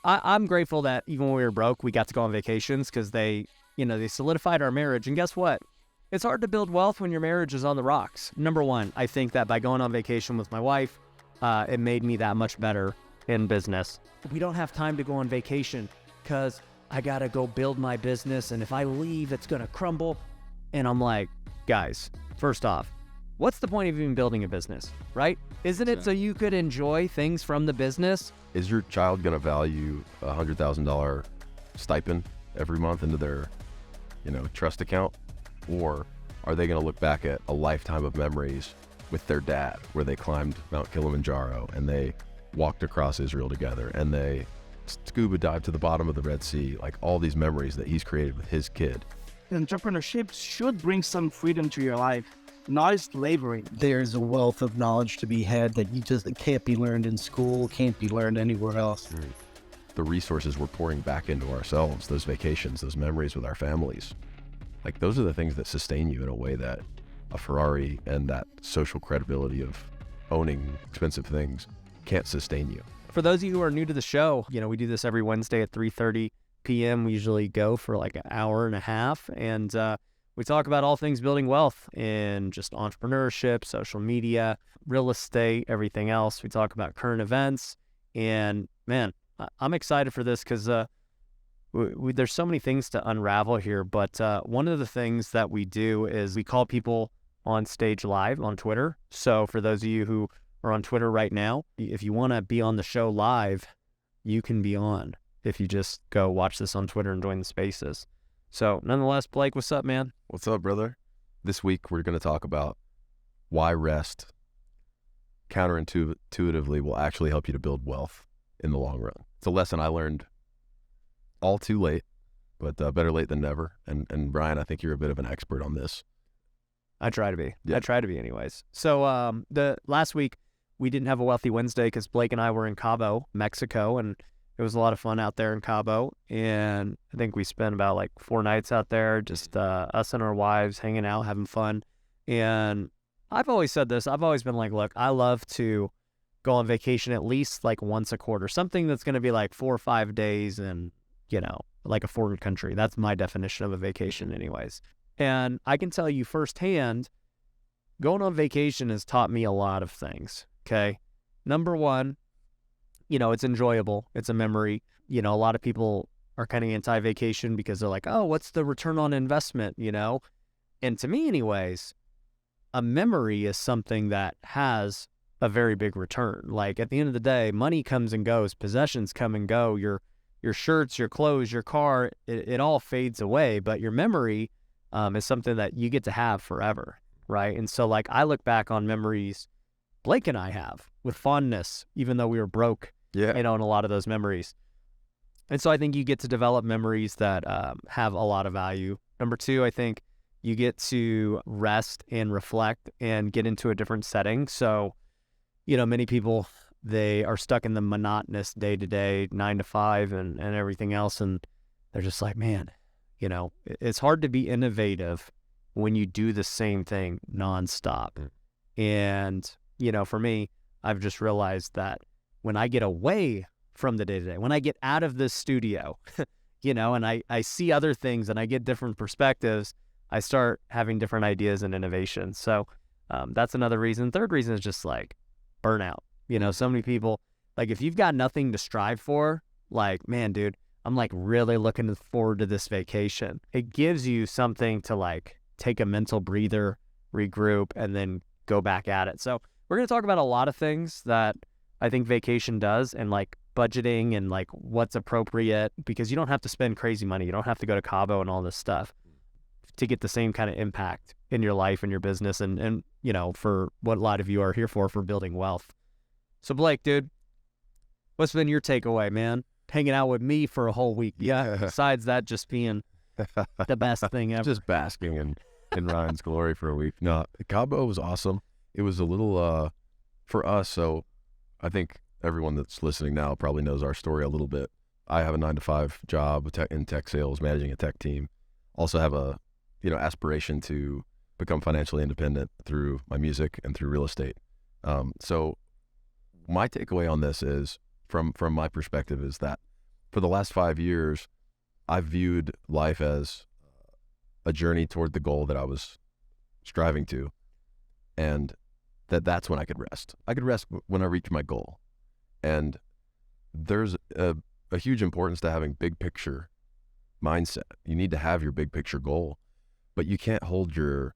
I'm grateful that even when we were broke, we got to go on vacations because they solidified our marriage. And guess what? It's hard to build wealth when your marriage is on the rocks. Number one, I think that by going on vacation with my wife, it made me that much better in business. We don't have time to go on vacation because I got to go build my business. And if I leave, it's going to crumble. And I'm like, guys, first off, what's the point of even building a business, right? Isn't it so you could enjoy things from the business? Is your child going to value a $100,000 stipend every month into their, trust account? Or are they going to look back at a lifetime of memories with their dad where they climbed Mount Kilimanjaro and they walked across Israel together and they scuba dived to the bottom of the Red Sea, like all these memories that he's created with his kid? Entrepreneurship should bring some freedom to your life, not slavery. There's a wealth of knowledge to be had that it can't be learned in school, can't be learned anywhere else. The resources we're pouring back into ourselves, those vacations, those memories with our families, like those are the things that sustain you in a way that a Ferrari and that social credibility of owning expensive things can't sustain you. For those of you who are new to the show, we do this every Wednesday at 3:30 p.m. We usually go for like an hour and a half, and we talk about all things building wealth in just entrepreneurship, social media, real estate, everything else. We talk about current events, and man, I'm excited for this because there's so many things to unravel here. But one of the things that we do is we call people on stage live on Twitter. So for those of you who are on Twitter right now, if you want to be on the show live, you can be on if you just go watch this on Twitter and join the spaces. So nonetheless, Blake, what's up, man? What's up, brother? This week, we're going to talk about why rest counterintuitively will actually help you to build wealth in the long run. It's a lesson I learned all too late, but better late than never. And Brian, I think you're a bit of an expert on this. I try to be. Yeah. I try to be anyways. So the last week, we didn't have a Wealthy Wednesday because Blake and I were in Cabo, Mexico, and it was a lot of fun out there in Cabo. And I think we spent about like 4 nights out there, just us and our wives hanging out, having fun. And I've always said this. I've always been like, look, I love to go on vacation at least like once a quarter, something that's going to be like 4 or 5 days and, like a foreign country. That's my definition of a vacation anyways. And I can tell you firsthand, going on vacation has taught me a lot of things. Okay. Number one, it's enjoyable. It's a memory. A lot of people are kind of anti-vacation because they're like, oh, what's the return on investment? And to me anyways, a memory is something that has a very big return. Like at the end of the day, money comes and goes, possessions come and go, your shirts, your clothes, your car, it all fades away. But your memory is something that you get to have forever, right? And so like I look back on memories Blake and I have with fondness, even though we were broke, in a lot of those memories. And so I think you get to develop memories that have a lot of value. Number 2, I think you get to rest and reflect and get into a different setting. So, many people, they are stuck in the monotonous day-to-day 9 to 5 and everything else. And they're just like, man, it's hard to be innovative when you do the same thing nonstop. And, for me, I've just realized that when I get away from the day-to-day, when I get out of this studio, and I see other things and I get different perspectives, I start having different ideas and innovation. So that's another reason. Third reason is just like burnout. So many people, like if you've got nothing to strive for, like, man, dude, I'm like really looking forward to this vacation. It gives you something to like take a mental breather, regroup, and then go back at it. So we're going to talk about a lot of things that I think vacation does, and like budgeting and like what's appropriate, because you don't have to spend crazy money. You don't have to go to Cabo and all this stuff to get the same kind of impact in your life and your business and for what a lot of you are here for building wealth. So Blake, dude, what's been your takeaway, man? Hanging out with me for a whole week. Yeah. Besides that just being the best thing ever. Just basking in Ryan's glory for a week. No, Cabo was awesome. It was a little, for us, so I think everyone that's listening now probably knows our story a little bit. I have a 9 to 5 job in tech sales, managing a tech team. Also have a, aspiration to become financially independent through my music and through real estate. So my takeaway on this is, from my perspective, is that for the last 5 years, I've viewed life as a journey toward the goal that I was striving to, and that's when I could rest. I could rest when I reach my goal. And there's a huge importance to having big picture mindset. You need to have your big picture goal, but you can't hold your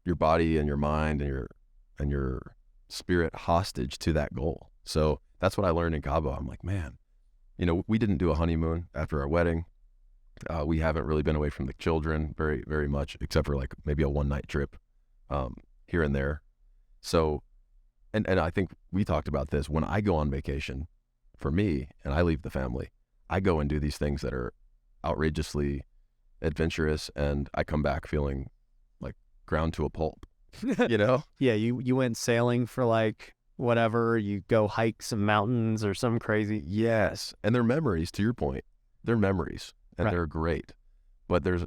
body and your mind and your spirit hostage to that goal. So that's what I learned in Cabo. I'm like, man, we didn't do a honeymoon after our wedding. We haven't really been away from the children very, very much, except for like maybe a one-night trip here and there. So, and I think we talked about this. When I go on vacation, for me, and I leave the family, I go and do these things that are outrageously adventurous, and I come back feeling like ground to a pulp, Yeah, you went sailing for like whatever, you go hike some mountains or some crazy. Yes. And they're memories, to your point. They're memories, and Right. they're great. But there's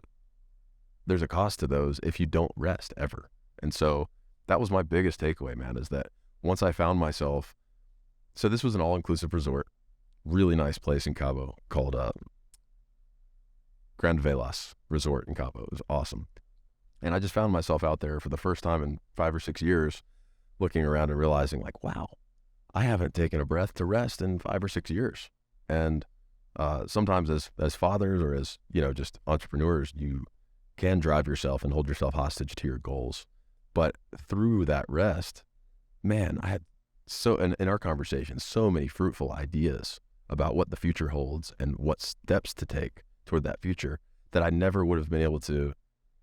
a cost to those if you don't rest ever. And so that was my biggest takeaway, man, is that once I found myself, so this was an all-inclusive resort, really nice place in Cabo called Grand Velas Resort in Cabo. It was awesome. And I just found myself out there for the first time in 5 or 6 years, looking around and realizing like, wow, I haven't taken a breath to rest in 5 or 6 years. And sometimes as fathers or as, just entrepreneurs, you can drive yourself and hold yourself hostage to your goals. But through that rest, man, I had in our conversation, so many fruitful ideas about what the future holds and what steps to take toward that future that I never would have been able to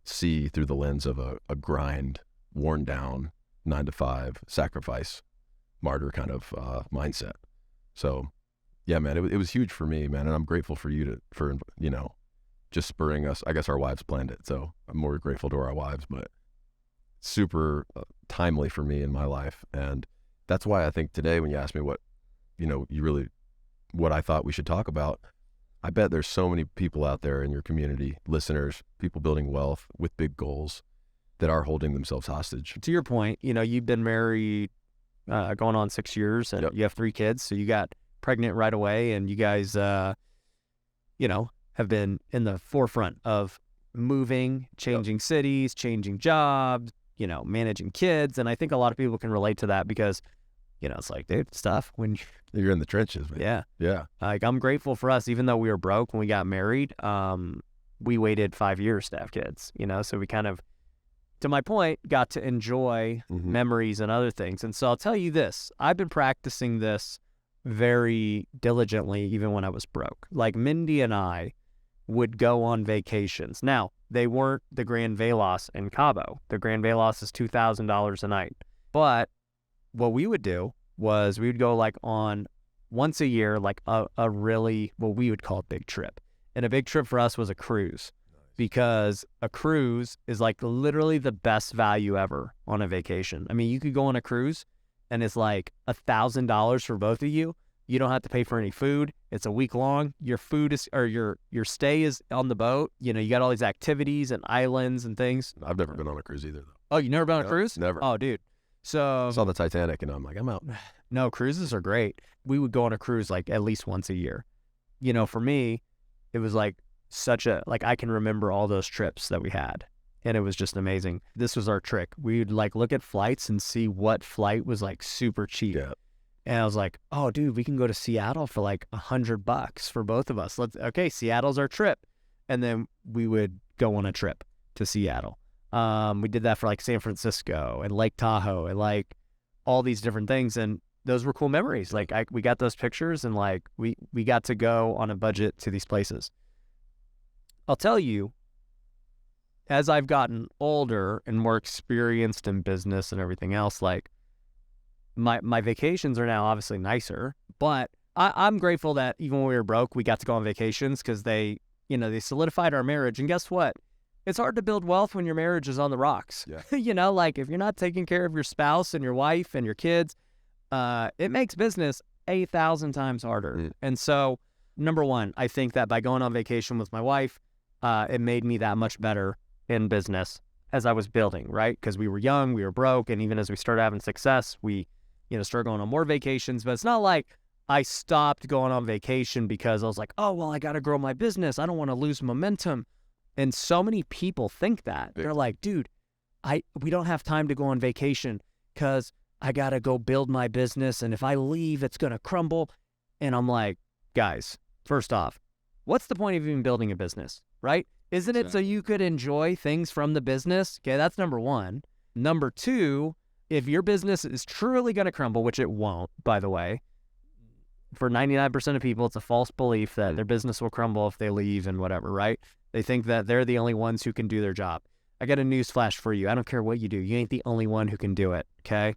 see through the lens of a grind, worn down, 9-to-5, sacrifice, martyr kind of mindset. So yeah, man, it was huge for me, man. And I'm grateful for you for just spurring us. I guess our wives planned it. So I'm more grateful to our wives, but super timely for me in my life. And that's why I think today when you ask me what I thought we should talk about, I bet there's so many people out there in your community, listeners, people building wealth with big goals that are holding themselves hostage. To your point, you've been married going on 6 years, and Yep. you have 3 kids, so you got pregnant right away, and you guys, have been in the forefront of moving, changing cities, changing jobs, managing kids, and I think a lot of people can relate to that because, it's like, dude, it's tough when You're in the trenches, man. yeah. Yeah. Like, I'm grateful for us, even though we were broke when we got married, we waited 5 years to have kids, so we kind of, to my point, got to enjoy Mm-hmm. memories and other things. And so I'll tell you this, I've been practicing this very diligently even when I was broke. Like, Mindy and I would go on vacations. Now, they weren't the Grand Velas in Cabo. The Grand Velas is $2,000 a night. But what we would do was we would go like on once a year, like a really, what we would call a big trip. And a big trip for us was a cruise, because a cruise is like literally the best value ever on a vacation. I mean, you could go on a cruise and it's like $1,000 for both of you. You don't have to pay for any food. It's a week long. Your food is, or your stay is on the boat. You got all these activities and islands and things. I've never been on a cruise either, though. Oh, you never been on a No, cruise? never. Oh, dude. So I saw the Titanic, and I'm like, I'm out. no, cruises are great. We would go on a cruise like at least once a year. For me, it was like I can remember all those trips that we had, and it was just amazing. This was our trick. We would like look at flights and see what flight was like super cheap. Yeah. And I was like, oh, dude, we can go to Seattle for like $100 for both of us. Okay, Seattle's our trip. And then we would go on a trip to Seattle. We did that for like San Francisco and Lake Tahoe and like all these different things. And those were cool memories. Like we got those pictures, and like we got to go on a budget to these places. I'll tell you, as I've gotten older and more experienced in business and everything else, like my vacations are now obviously nicer, but I'm grateful that even when we were broke, we got to go on vacations because they solidified our marriage. And guess what? It's hard to build wealth when your marriage is on the rocks. Yeah. Like if you're not taking care of your spouse and your wife and your kids, it makes business 1,000 times harder. Mm. And so, number one, I think that by going on vacation with my wife, it made me that much better in business as I was building, right? Because we were young, we were broke, and even as we started having success, we started going on more vacations. But it's not like I stopped going on vacation because I was like, oh, well, I got to grow my business. I don't want to lose momentum. And so many people think that. They're like, dude, we don't have time to go on vacation because I got to go build my business. And if I leave, it's going to crumble. And I'm like, guys, first off, what's the point of even building a business, right? Isn't it so you could enjoy things from the business? Okay, that's number one. Number two, if your business is truly going to crumble, which it won't, by the way, for 99% of people, it's a false belief that their business will crumble if they leave and whatever, right? They think that they're the only ones who can do their job. I got a news flash for you. I don't care what you do. You ain't the only one who can do it, okay?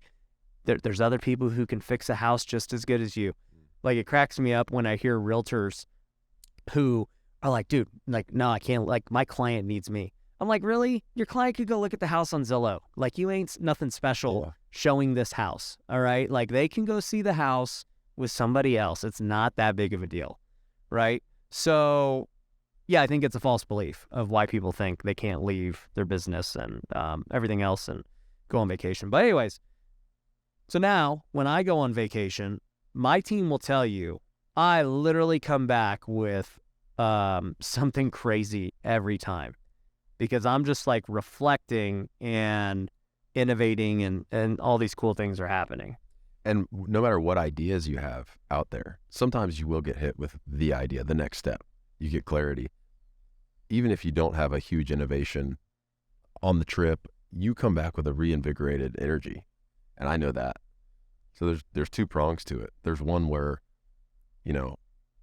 There's other people who can fix a house just as good as you. Like, it cracks me up when I hear realtors who are like, dude, like, no, I can't. Like, my client needs me. I'm like, really? Your client could go look at the house on Zillow. Like, you ain't nothing special showing this house, all right? Like, they can go see the house with somebody else. It's not that big of a deal, right? So, yeah, I think it's a false belief of why people think they can't leave their business and everything else and go on vacation. But anyways, so now when I go on vacation, my team will tell you I literally come back with something crazy every time because I'm just like reflecting and innovating and all these cool things are happening. And no matter what ideas you have out there, sometimes you will get hit with the idea, the next step. You get clarity. Even if you don't have a huge innovation on the trip, you come back with a reinvigorated energy. And I know that. So there's two prongs to it. There's one where, you know,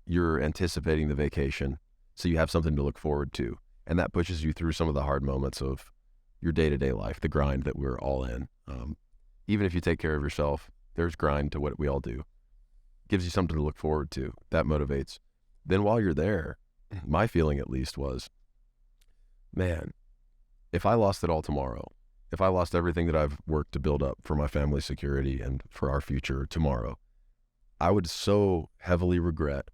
you're anticipating the vacation, so you have something to look forward to. And that pushes you through some of the hard moments of your day-to-day life, the grind that we're all in. Even if you take care of yourself, there's grind to what we all do. Gives you something to look forward to. That motivates. Then while you're there, my feeling at least was, man, if I lost it all tomorrow, if I lost everything that I've worked to build up for my family's security and for our future tomorrow, I would so heavily regret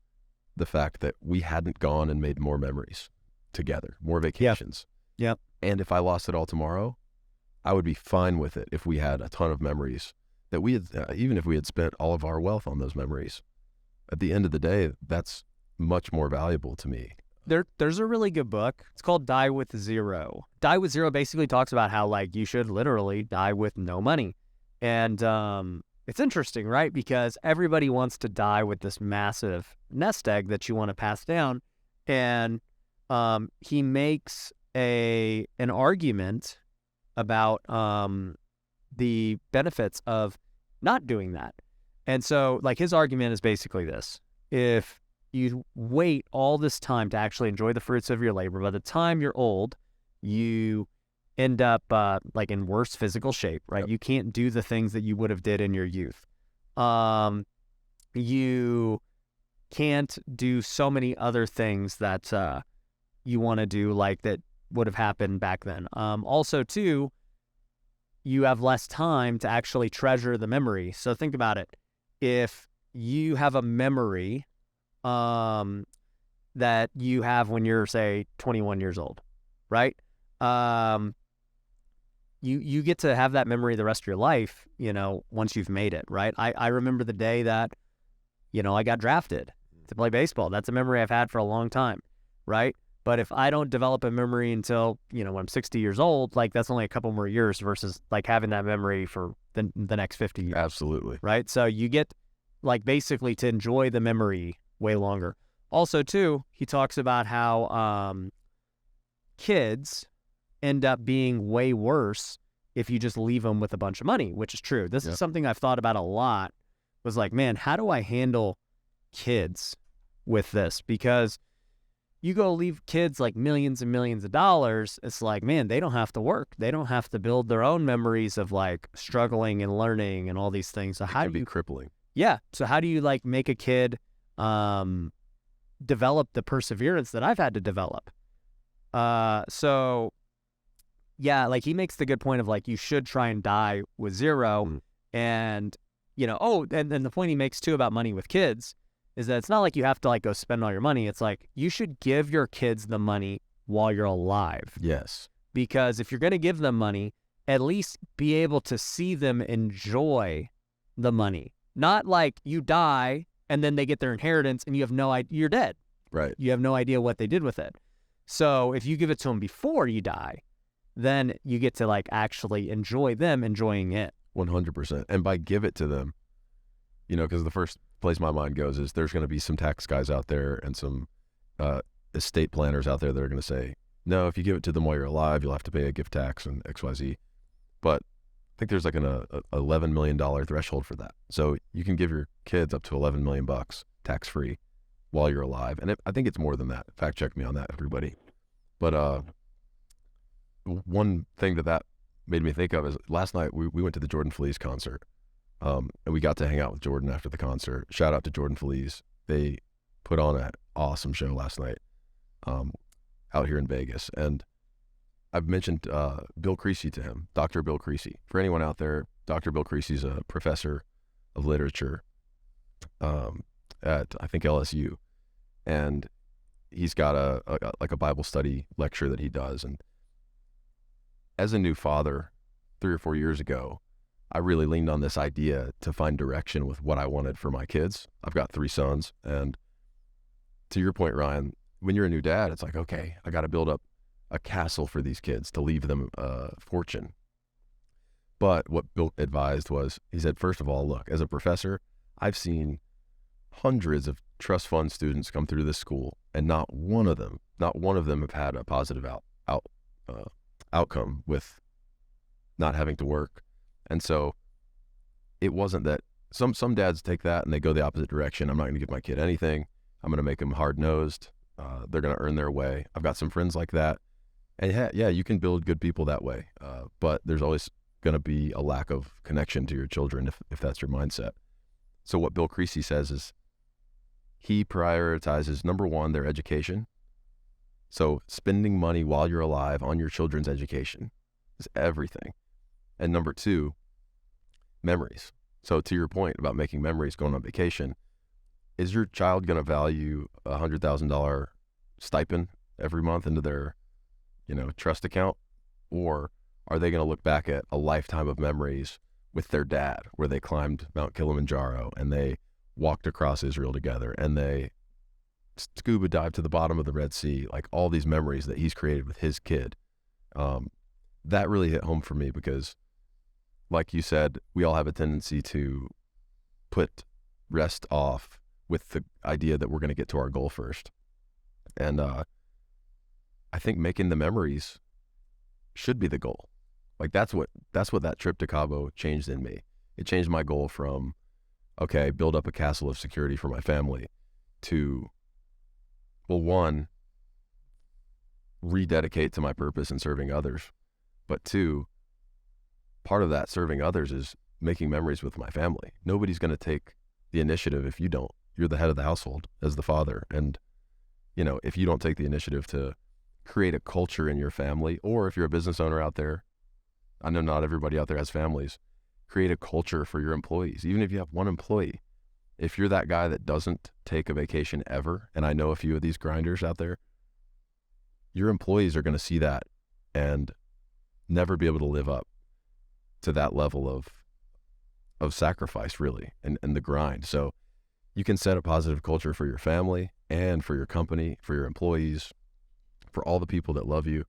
the fact that we hadn't gone and made more memories together, more vacations. Yep. And if I lost it all tomorrow, I would be fine with it if we had a ton of memories that we had, even if we had spent all of our wealth on those memories. At the end of the day, that's much more valuable to me. There's a really good book. It's called Die with Zero. Die with Zero basically talks about how, like, you should literally die with no money. And it's interesting, right? Because everybody wants to die with this massive nest egg that you want to pass down. And he makes an argument about the benefits of not doing that. And so, like, his argument is basically this. If you wait all this time to actually enjoy the fruits of your labor, by the time you're old, you end up like in worse physical shape, right? Yep. You can't do the things that you would have did in your youth. You can't do so many other things that you want to do, like that would have happened back then. Also, too, you have less time to actually treasure the memory. So think about it. If you have a memory that you have when you're, say, 21 years old, right? You get to have that memory the rest of your life, you know, once you've made it, right? I remember the day that, you know, I got drafted to play baseball. That's a memory I've had for a long time, right? But if I don't develop a memory until, you know, when I'm 60 years old, like, that's only a couple more years versus like having that memory for the next 50 years. Absolutely. Right? So you get, like, basically to enjoy the memory way longer. Also, too, he talks about how kids end up being way worse if you just leave them with a bunch of money, which is true. This is something I've thought about a lot, was like, man, how do I handle kids with this? Because you go leave kids like millions and millions of dollars, it's like, man, they don't have to work. They don't have to build their own memories of, like, struggling and learning and all these things. So how do you... crippling. Yeah. So how do you, like, make a kid develop the perseverance that I've had to develop? So, yeah, like, he makes the good point of, like, you should try and die with zero. And, you know, and the point he makes, too, about money with kids is that it's not like you have to, like, go spend all your money. It's like you should give your kids the money while you're alive. Yes. Because if you're going to give them money, at least be able to see them enjoy the money. Not like you die and then they get their inheritance and you have no idea, you're dead. Right. You have no idea what they did with it. So if you give it to them before you die, then you get to like actually enjoy them enjoying it. 100%. And by give it to them, you know, because the first place my mind goes is there's going to be some tax guys out there and some estate planners out there that are going to say, no, if you give it to them while you're alive, you'll have to pay a gift tax and XYZ. But I think there's like an $11 million threshold for that. So you can give your kids up to $11 million tax free while you're alive. And I think it's more than that. Fact check me on that, everybody. But one thing that made me think of is last night we went to the Jordan Feliz concert. And we got to hang out with Jordan after the concert. Shout out to Jordan Feliz. They put on an awesome show last night out here in Vegas. And I've mentioned Bill Creasy to him, Dr. Bill Creasy. For anyone out there, Dr. Bill Creasy is a professor of literature at, I think, LSU. And he's got a Bible study lecture that he does. And as a new father 3 or 4 years ago, I really leaned on this idea to find direction with what I wanted for my kids. I've got 3 sons. And to your point, Ryan, when you're a new dad, it's like, okay, I got to build up a castle for these kids to leave them a fortune. But what Bill advised was, he said, first of all, look, as a professor, I've seen hundreds of trust fund students come through this school, and not one of them have had a positive outcome with not having to work. And so it wasn't that some dads take that and they go the opposite direction. I'm not going to give my kid anything. I'm going to make them hard-nosed. They're going to earn their way. I've got some friends like that. And yeah, you can build good people that way. But there's always going to be a lack of connection to your children if that's your mindset. So what Bill Creasy says is he prioritizes, number one, their education. So spending money while you're alive on your children's education is everything. And number two, memories. So to your point about making memories, going on vacation, is your child going to value a $100,000 stipend every month into their, trust account? Or are they going to look back at a lifetime of memories with their dad where they climbed Mount Kilimanjaro and they walked across Israel together and they scuba dived to the bottom of the Red Sea, like all these memories that he's created with his kid? That really hit home for me because, like you said, we all have a tendency to put rest off with the idea that we're going to get to our goal first. And I think making the memories should be the goal. Like that's what that trip to Cabo changed in me. It changed my goal from, okay, build up a castle of security for my family, to, well, one, rededicate to my purpose and serving others. But two, part of that serving others is making memories with my family. Nobody's going to take the initiative if you don't. You're the head of the household as the father. And, if you don't take the initiative to create a culture in your family, or if you're a business owner out there, I know not everybody out there has families, create a culture for your employees. Even if you have one employee, if you're that guy that doesn't take a vacation ever, and I know a few of these grinders out there, your employees are going to see that and never be able to live up to that level of sacrifice, really, and the grind. So you can set a positive culture for your family and for your company, for your employees, for all the people that love you,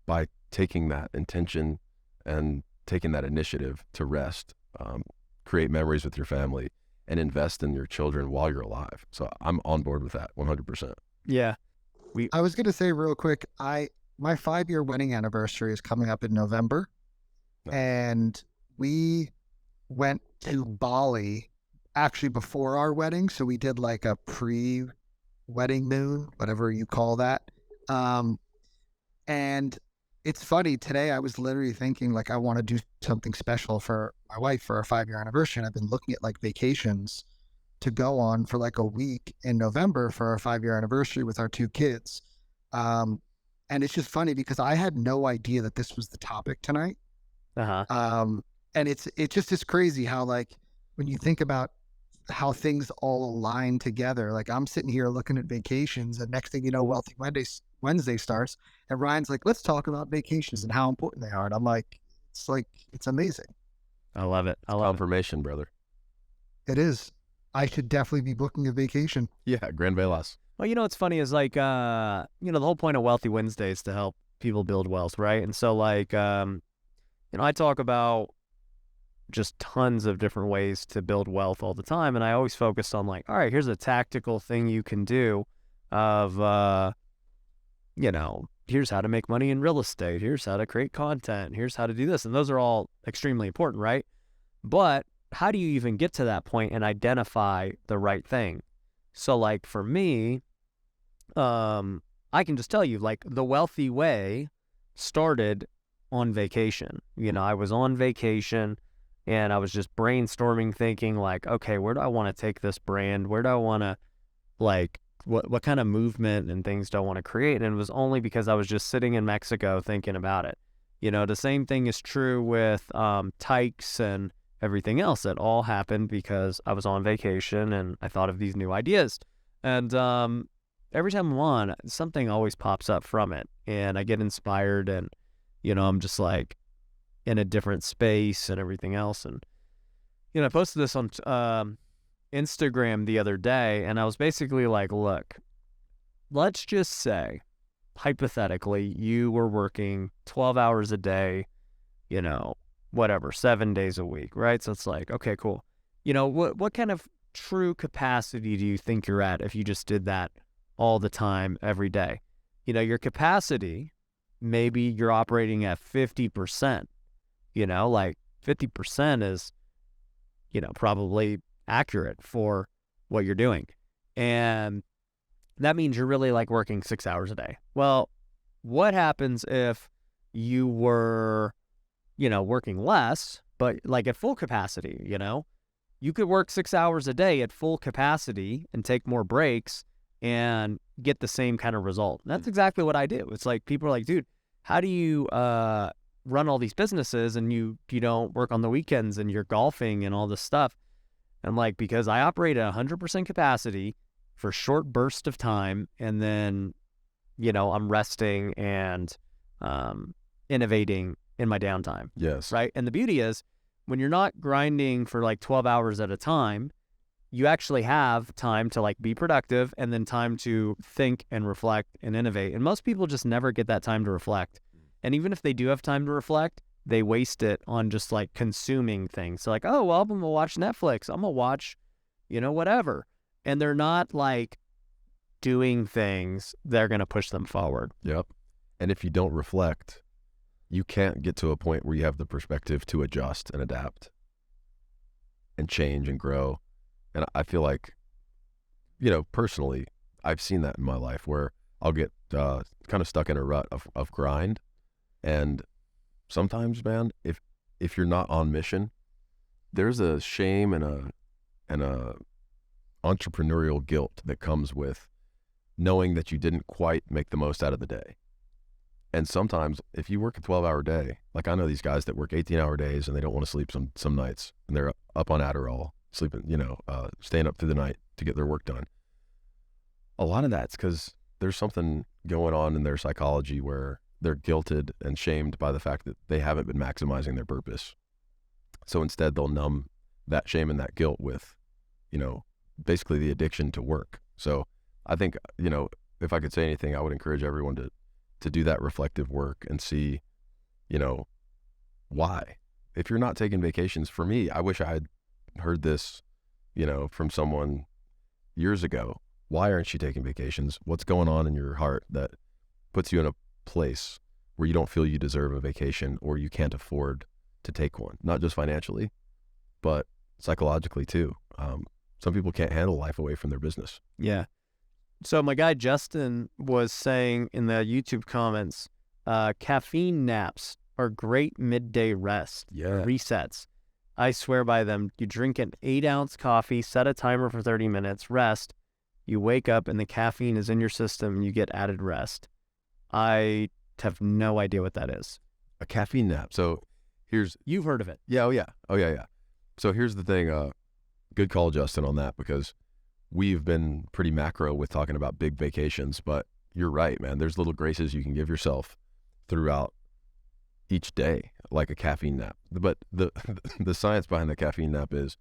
by taking that intention and taking that initiative to rest, create memories with your family, and invest in your children while you're alive. So I'm on board with that 100%. Yeah. I was going to say real quick, my 5-year wedding anniversary is coming up in November. Nice. And we went to Bali actually before our wedding. So we did like a pre-wedding moon, whatever you call that. And it's funny, today I was literally thinking like, I want to do something special for my wife for our 5-year anniversary. And I've been looking at like vacations to go on for like a week in November for our 5-year anniversary with our 2 kids. And it's just funny because I had no idea that this was the topic tonight. And it's just as crazy how, like, when you think about how things all align together, like I'm sitting here looking at vacations, and next thing you know, Wealthy Wednesday starts, and Ryan's like, let's talk about vacations and how important they are. And I'm like, it's amazing. I love it. I love Confirmation, brother. It is. I should definitely be booking a vacation. Yeah, Grand Velas. Well, what's funny is like, the whole point of Wealthy Wednesday is to help people build wealth, right? And so like, I talk about just tons of different ways to build wealth all the time. And I always focus on like, all right, here's a tactical thing you can do of, here's how to make money in real estate. Here's how to create content. Here's how to do this. And those are all extremely important, right? But how do you even get to that point and identify the right thing? So like for me, I can just tell you, like, the wealthy way started on vacation. I was on vacation and I was just brainstorming, thinking like, okay, where do I want to take this brand? Where do I want to, like, what kind of movement and things do I want to create? And it was only because I was just sitting in Mexico thinking about it. The same thing is true with Tykes and everything else. It all happened because I was on vacation and I thought of these new ideas. And every time I'm on, something always pops up from it. And I get inspired and, I'm just like in a different space and everything else. And, I posted this on Instagram the other day, and I was basically like, look, let's just say, hypothetically, you were working 12 hours a day, whatever, 7 days a week, right? So it's like, okay, cool. What kind of true capacity do you think you're at if you just did that all the time, every day? Your capacity, maybe you're operating at 50%, like 50% is, probably accurate for what you're doing. And that means you're really like working 6 hours a day. Well, what happens if you were, working less, but like at full capacity, you could work 6 hours a day at full capacity and take more breaks and get the same kind of result. And that's exactly what I do. It's like people are like, dude, how do you run all these businesses and you don't work on the weekends and you're golfing and all this stuff? I'm like, because I operate at 100% capacity for short bursts of time, and then, I'm resting and innovating in my downtime. Yes. Right. And the beauty is when you're not grinding for like 12 hours at a time, you actually have time to like be productive and then time to think and reflect and innovate. And most people just never get that time to reflect. And even if they do have time to reflect, they waste it on just like consuming things. So like, oh, well, I'm going to watch Netflix. I'm going to watch, whatever. And they're not like doing things that are going to push them forward. Yep. And if you don't reflect, you can't get to a point where you have the perspective to adjust and adapt and change and grow. And I feel like, personally, I've seen that in my life where I'll get kind of stuck in a rut of grind. And sometimes, man, if you're not on mission, there's a shame and a entrepreneurial guilt that comes with knowing that you didn't quite make the most out of the day. And sometimes if you work a 12-hour day, like I know these guys that work 18-hour days and they don't want to sleep some nights, and they're up on Adderall, sleeping, staying up through the night to get their work done. A lot of that's because there's something going on in their psychology where they're guilted and shamed by the fact that they haven't been maximizing their purpose. So instead they'll numb that shame and that guilt with, basically the addiction to work. So I think, if I could say anything, I would encourage everyone to do that reflective work and see, why. If you're not taking vacations, for me, I wish I had heard this, from someone years ago. Why aren't you taking vacations? What's going on in your heart that puts you in a place where you don't feel you deserve a vacation or you can't afford to take one? Not just financially, but psychologically too. Some people can't handle life away from their business. Yeah. So my guy Justin was saying in the YouTube comments, caffeine naps are great midday rest, resets. I swear by them. You drink an 8-ounce coffee, set a timer for 30 minutes, rest. You wake up and the caffeine is in your system and you get added rest. I have no idea what that is. A caffeine nap. So you've heard of it. Yeah. Oh yeah. So here's the thing. Good call, Justin, on that, because we've been pretty macro with talking about big vacations, but you're right, man. There's little graces you can give yourself throughout each day, like a caffeine nap. But the science behind the caffeine nap is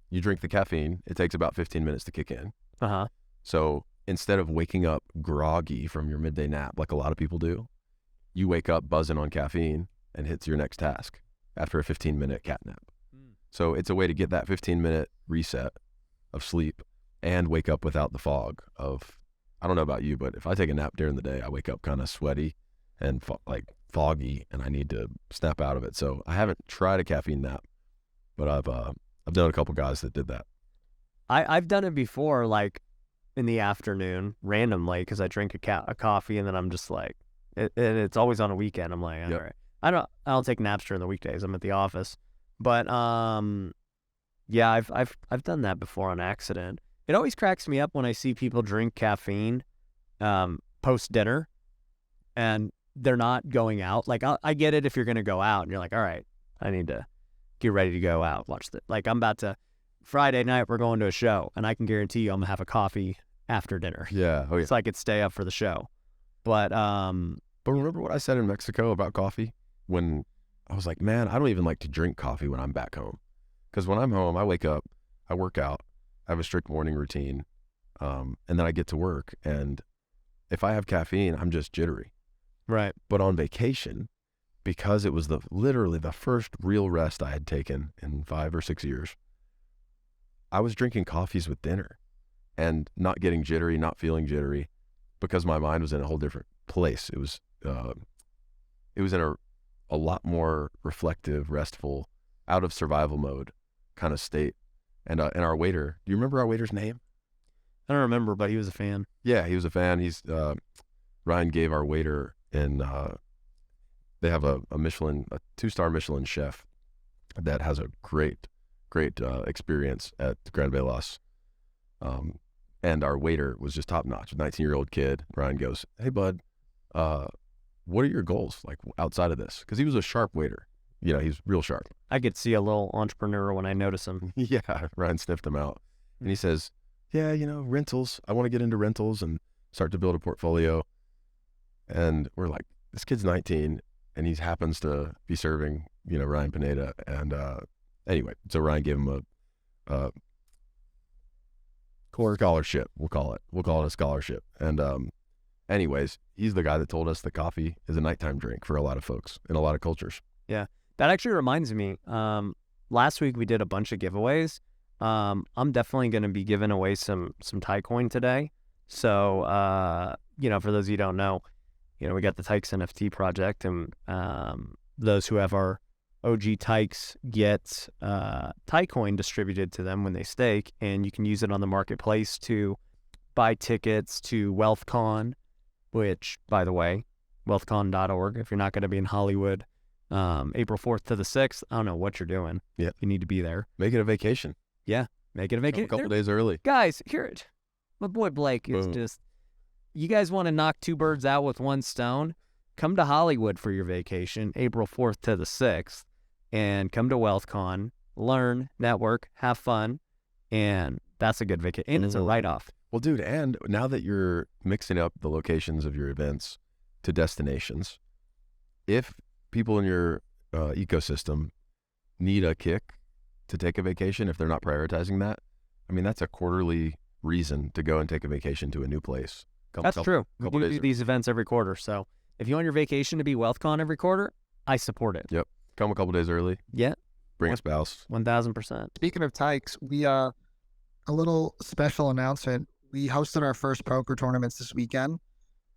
you drink the caffeine. It takes about 15 minutes to kick in. Uh-huh. So instead of waking up groggy from your midday nap, like a lot of people do, you wake up buzzing on caffeine and hits your next task after a 15-minute cat nap. So it's a way to get that 15-minute reset of sleep and wake up without the fog of, I don't know about you, but if I take a nap during the day, I wake up kind of sweaty and foggy, and I need to snap out of it. So I haven't tried a caffeine nap, but I've done a couple guys that did that. I've done it before, like in the afternoon, randomly, because I drink a coffee, and then I'm just like, and it's always on a weekend. I'm like, all Yep. right. I don't take naps during the weekdays. I'm at the office, but yeah, I've done that before on accident. It always cracks me up when I see people drink caffeine post dinner, and they're not going out. Like I get it if you're gonna go out, and you're like, all right, I need to get ready to go out. Watch the I'm about to. Friday night we're going to a show, and I can guarantee you I'm gonna have a coffee after dinner. Yeah. Oh yeah. So I could stay up for the show. But But remember what I said in Mexico about coffee? When I was like, man, I don't even like to drink coffee when I'm back home. Because when I'm home, I wake up, I work out, I have a strict morning routine, and then I get to work. And if I have caffeine, I'm just jittery. right. But on vacation, because it was literally the first real rest I had taken in 5 or 6 years, I was drinking coffees with dinner and not getting jittery, not feeling jittery, because my mind was in a whole different place. It was in a lot more reflective, restful, out of survival mode kind of state. And our waiter, do you remember our waiter's name? I don't remember, but he was a fan. Yeah, he was a fan. Ryan gave our waiter they have a 2-star Michelin chef that has a great experience at Grand Velas. And our waiter was just top notch, 19-year-old kid. Ryan goes, hey bud, what are your goals like outside of this? Because he was a sharp waiter. He's real sharp. I could see a little entrepreneur when I notice him. Yeah, Ryan sniffed him out. And he says, yeah, rentals. I want to get into rentals and start to build a portfolio. And we're like, this kid's 19 and he happens to be serving, Ryan Pineda. And anyway, so Ryan gave him a scholarship, we'll call it a scholarship. And anyways, he's the guy that told us that coffee is a nighttime drink for a lot of folks in a lot of cultures. Yeah. That actually reminds me, last week we did a bunch of giveaways. I'm definitely going to be giving away some Thai coin today. So, for those of you who don't know, we got the Tykes NFT project, and those who have our OG Tykes get Thai coin distributed to them when they stake, and you can use it on the marketplace to buy tickets to WealthCon, which, by the way, wealthcon.org, if you're not going to be in Hollywood, April 4th to the 6th, I don't know what you're doing. Yeah. You need to be there. Make it a vacation. Yeah. Make it a vacation. A couple days early. Guys, my boy Blake is Boom. just, you guys want to knock 2 birds out with 1 stone? Come to Hollywood for your vacation, April 4th to the 6th, and come to WealthCon, learn, network, have fun, and that's a good vacation. And it's a write-off. Well, dude, and now that you're mixing up the locations of your events to destinations, if people in your ecosystem need a kick to take a vacation, if they're not prioritizing that, I mean, that's a quarterly reason to go and take a vacation to a new place. That's true. We couple do days these events every quarter. So if you want your vacation to be WealthCon every quarter, I support it. Yep. Come a couple days early. Yeah. Bring a spouse. 1,000%. Speaking of Tykes, we a little special announcement. We hosted our first poker tournaments this weekend,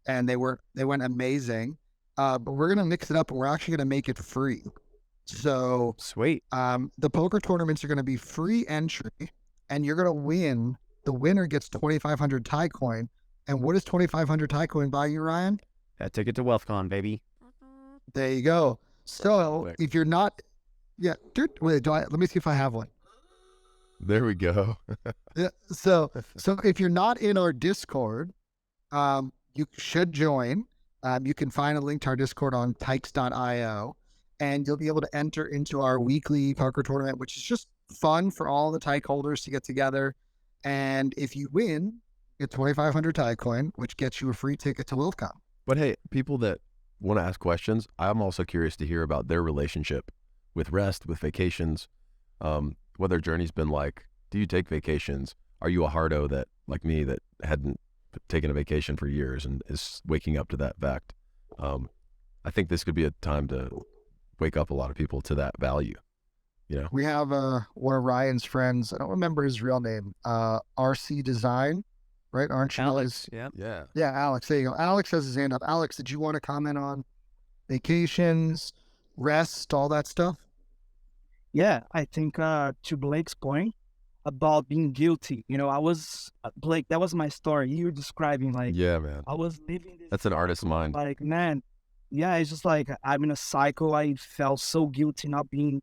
and they went amazing. But we're gonna mix it up, and we're actually gonna make it free. So Sweet. the poker tournaments are gonna be free entry, and you're gonna win. The winner gets 2,500 Thai coin. And what does 2,500 Thai coin buy you, Ryan? That ticket to WealthCon, baby. There you go. So Quick. if you're not, wait, let me see if I have one. There we go. Yeah. So if you're not in our Discord, you should join. You can find a link to our Discord on tykes.io, and you'll be able to enter into our weekly poker tournament, which is just fun for all the Tyke holders to get together. And if you win, you get 2,500 Thai coin, which gets you a free ticket to WealthCon. But hey, people that want to ask questions, I'm also curious to hear about their relationship with rest, with vacations, what their journey's been like. Do you take vacations? Are you a hardo that, like me, that hadn't taken a vacation for years and is waking up to that fact? I think this could be a time to wake up a lot of people to that value. You know? We have one of Ryan's friends. I don't remember his real name. RC Design, right? Aren't you? Alex, yeah. Yeah. Yeah, Alex. There you go. Alex has his hand up. Alex, did you want to comment on vacations, rest, all that stuff? Yeah, I think to Blake's point about being guilty, I was Blake. That was my story. You were describing like Yeah, man. I was living this. That's an artist's mind. Like, man, yeah, it's just like I'm in a cycle. I felt so guilty not being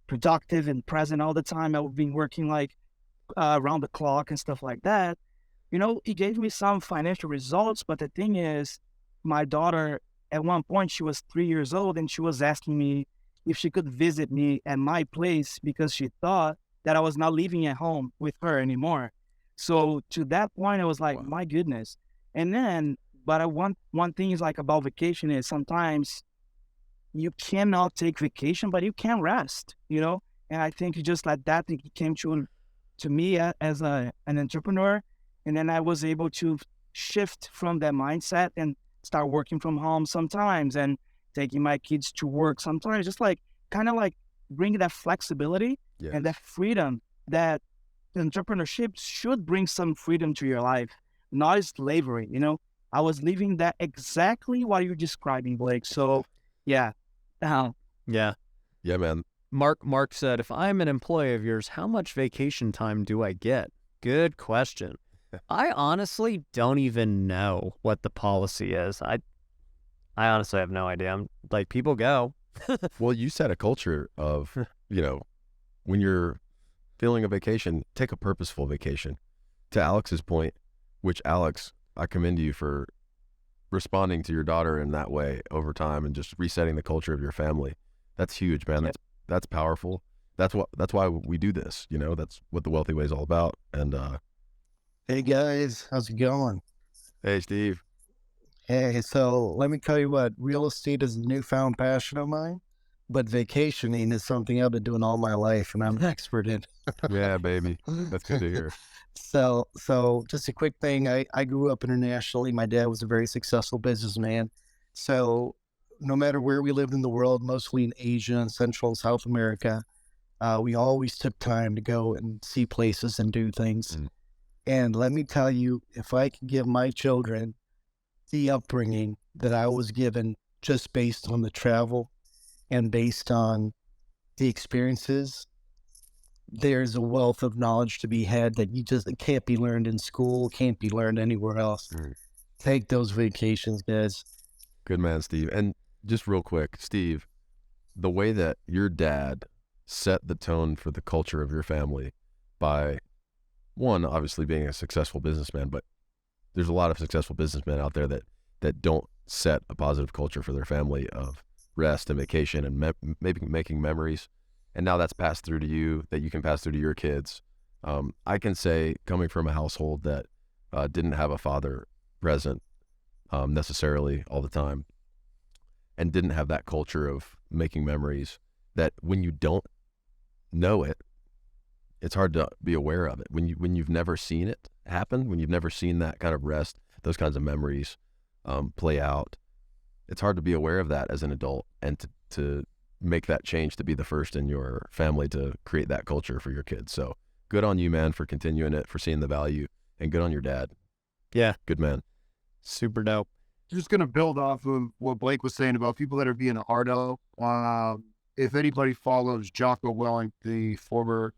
productive and present all the time. I've been working like around the clock and stuff like that. It gave me some financial results, but the thing is, my daughter, at one point, she was 3 years old and she was asking me if she could visit me at my place because she thought that I was not living at home with her anymore. So to that point, I was like, Wow. my goodness. And then, but one thing is like about vacation is sometimes you cannot take vacation, but you can rest. And I think just like that, it came to me as an entrepreneur. And then I was able to shift from that mindset and start working from home sometimes and taking my kids to work sometimes, just like kind of like bring that flexibility Yes. and that freedom that entrepreneurship should bring some freedom to your life, not slavery. I was living that exactly what you're describing, Blake. So yeah. Yeah. Yeah, man. Mark said, if I'm an employee of yours, how much vacation time do I get? Good question. I honestly don't even know what the policy is. I honestly have no idea. I'm like, people go. Well, you set a culture of, when you're feeling a vacation, take a purposeful vacation. To Alex's point, which Alex, I commend you for responding to your daughter in that way over time and just resetting the culture of your family. That's huge, man. That's powerful. That's why we do this. That's what the Wealthy Way is all about. And Hey guys, how's it going? hey, Steve. Hey, so let me tell you what, real estate is a newfound passion of mine, but vacationing is something I've been doing all my life and I'm an expert in. Yeah, baby. That's good to hear. So just a quick thing. I grew up internationally. My dad was a very successful businessman. So no matter where we lived in the world, mostly in Asia and Central and South America, we always took time to go and see places and do things. Mm. And let me tell you, if I can give my children the upbringing that I was given just based on the travel and based on the experiences, there's a wealth of knowledge to be had that it can't be learned in school, can't be learned anywhere else. Mm. Take those vacations, guys. Good man, Steve. And just real quick, Steve, the way that your dad set the tone for the culture of your family by, one, obviously being a successful businessman, but there's a lot of successful businessmen out there that don't set a positive culture for their family of rest and vacation and maybe making memories. And now that's passed through to you, that you can pass through to your kids. I can say, coming from a household that didn't have a father present necessarily all the time and didn't have that culture of making memories, that when you don't know it, it's hard to be aware of it. When you've never seen it happen, when you've never seen that kind of rest, those kinds of memories play out, it's hard to be aware of that as an adult and to make that change, to be the first in your family to create that culture for your kids. So good on you, man, for continuing it, for seeing the value, and good on your dad. Yeah. Good man. Super dope. Just going to build off of what Blake was saying about people that are being hardo. If anybody follows Jocko Willink, the former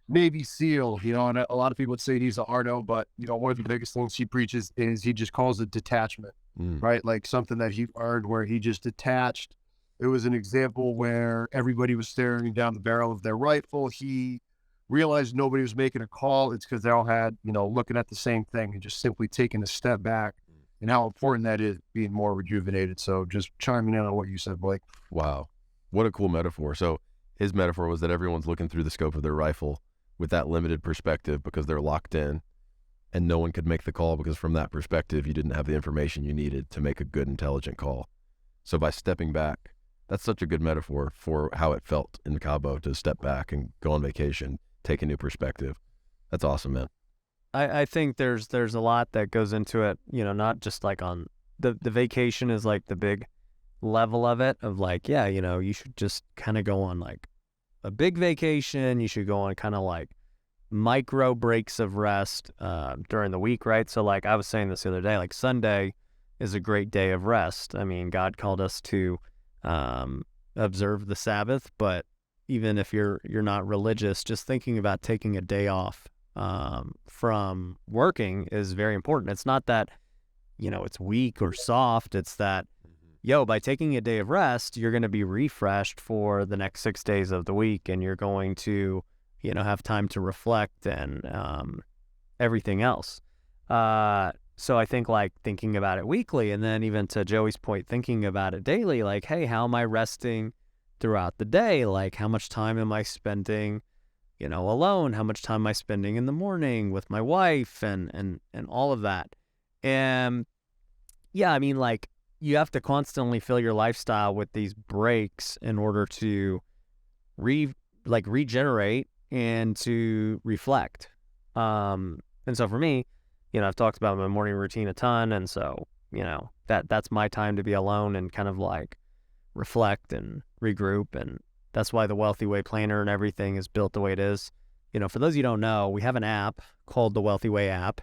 Navy SEAL, and a lot of people would say he's a hardo, but, one of the biggest things he preaches is he just calls it detachment, right? Like something that he earned where he just detached. It was an example where everybody was staring down the barrel of their rifle. He realized nobody was making a call. It's because they all had, looking at the same thing and just simply taking a step back, and how important that is, being more rejuvenated. So just chiming in on what you said, Blake. Wow. What a cool metaphor. So his metaphor was that everyone's looking through the scope of their rifle with that limited perspective because they're locked in, and no one could make the call because from that perspective, you didn't have the information you needed to make a good, intelligent call. So by stepping back, that's such a good metaphor for how it felt in Cabo to step back and go on vacation, take a new perspective. That's awesome, man. I think there's a lot that goes into it, not just like on the vacation is like the big level of it, of like, yeah, you should just kind of go on like a big vacation. You should go on kind of like micro breaks of rest during the week, right? So like I was saying this the other day, like Sunday is a great day of rest. I mean, God called us to observe the Sabbath, but even if you're not religious, just thinking about taking a day off from working is very important. It's not that, it's weak or soft. It's that, by taking a day of rest, you're going to be refreshed for the next 6 days of the week, and you're going to, have time to reflect and everything else. So I think like thinking about it weekly, and then even to Joey's point, thinking about it daily, like, hey, how am I resting throughout the day? Like, how much time am I spending, alone? How much time am I spending in the morning with my wife and all of that? And yeah, I mean, like, you have to constantly fill your lifestyle with these breaks in order to regenerate and to reflect. And so for me, I've talked about my morning routine a ton, and so that's my time to be alone and kind of like reflect and regroup. And that's why the Wealthy Way planner and everything is built the way it is. For those of you who don't know, we have an app called the Wealthy Way app.